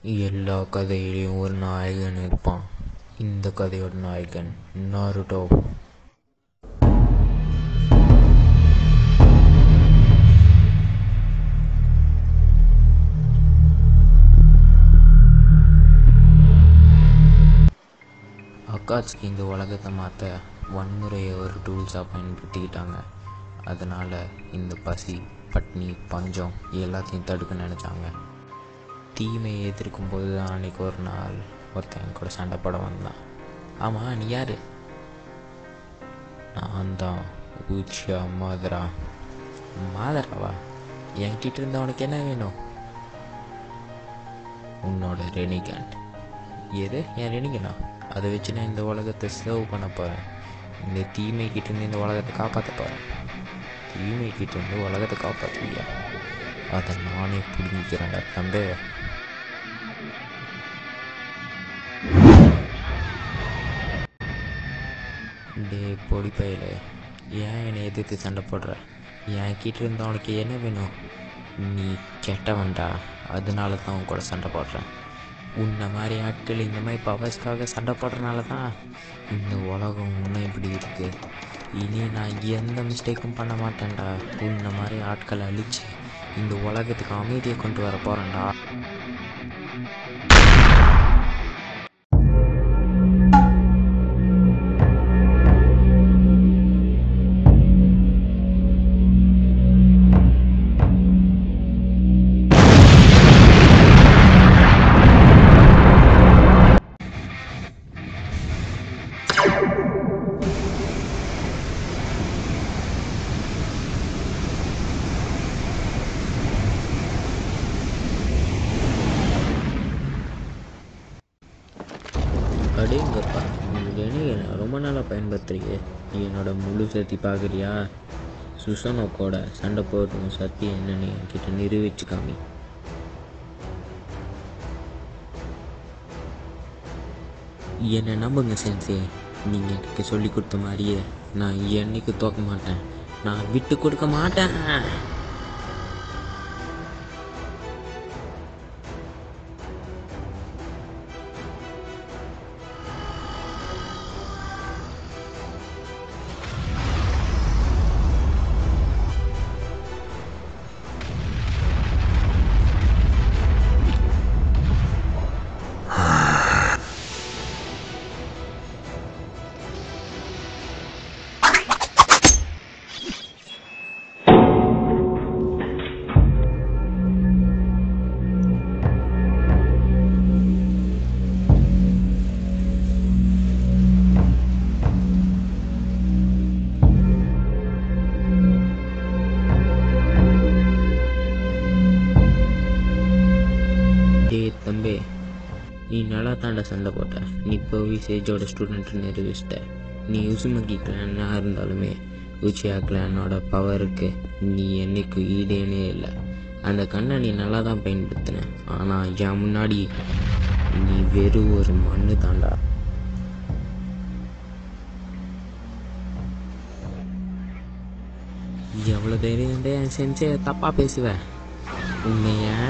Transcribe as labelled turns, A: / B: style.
A: எல்லா கதையிலையும் ஒரு நாயகன் இருப்பான். இந்த கதையோட நாயகன் நாருட்டோ. அக்காட்சுக்கு இந்த உலகத்தை மாற்ற வன்முறையை ஒரு டூல்ஸாக பயன்படுத்திக்கிட்டாங்க. அதனால் இந்த பசி, பட்னி, பஞ்சம் எல்லாத்தையும் தடுக்க நினச்சாங்க. தீமையை எதிர்க்கும் போது தான் அன்றைக்கி ஒரு நாள் ஒருத்தன் கூட சண்டை போட வந்தான். ஆமாம், நீ யார்? நான் தான் ஊச்சியா மாதரா. மாதராவா? என்கிட்ட இருந்த உனக்கு என்ன வேணும்? உன்னோட ரெனிகன். எது என் ரெனிகனா? அதை வச்சு நான் இந்த உலகத்தை சர்வ் பண்ண போகிறேன். இந்த தீமைக்கிட்டேருந்து இந்த உலகத்தை காப்பாற்ற போகிறேன். தீமைக்கிட்டேருந்து உலகத்தை காப்பாற்றுவியா? அதை நானே பிடிக்கிறேன்டா தம்பி. டே பொடி பையில, ஏன் என்னை எதிர்த்து சண்டை போடுற? என் கிட்ட இருந்த அவனுக்கு என்ன வேணும்? நீ கெட்டவன்டா, அதனால தான் உன் கூட சண்டை போடுறேன். உன்னை மாதிரி ஆட்கள் இந்த மாதிரி பவர்ஸ்க்காக சண்டை போடுறதுனால தான் இந்த உலகம் இன்னும் இப்படி இருக்குது. இனி நான் எந்த மிஸ்டேக்கும் பண்ண மாட்டேன்டா. உன்னை மாதிரி ஆட்களை அழித்து இந்த உலகத்துக்கு அமைதியை கொண்டு வர போகிறேன்டா. அடேங்கப்பா, உங்களுக்கு என்ன ரொம்ப நாளாக பயன்படுத்துறீங்க. நீ என்னோட முழு சக்தி பார்க்குறியா? சுசனோக்கோட சண்டை போடணும் சக்தி என்னன்னு என்கிட்ட நிரூபிச்சு காமி. என்னை நம்புங்க சென்சே, நீங்கள் எனக்கு சொல்லி கொடுத்த மாதிரியே நான் என்னைக்கு தோக்க மாட்டேன். நான் விட்டு கொடுக்க மாட்டேன். தம்பி, நீ நல்லா தாண்டா சண்டை போட்ட. நீ போய் சேஜோட ஸ்டூடெண்ட்டு நிரூபிச்சிட்ட. நீ உசுமக்கி கிளானாக இருந்தாலுமே உச்சியா கிளானோட பவருக்கு நீ என்னைக்கு ஈடேனே இல்லை. அந்த கண்ணை நீ நல்லா தான் பயன்படுத்தின. ஆனால் என் முன்னாடி நீ வெறும் ஒரு மண்ணு தாண்டா. எவ்வளோ தைரியம் என் செஞ்சே தப்பாக பேசுவேன் உண்மையா?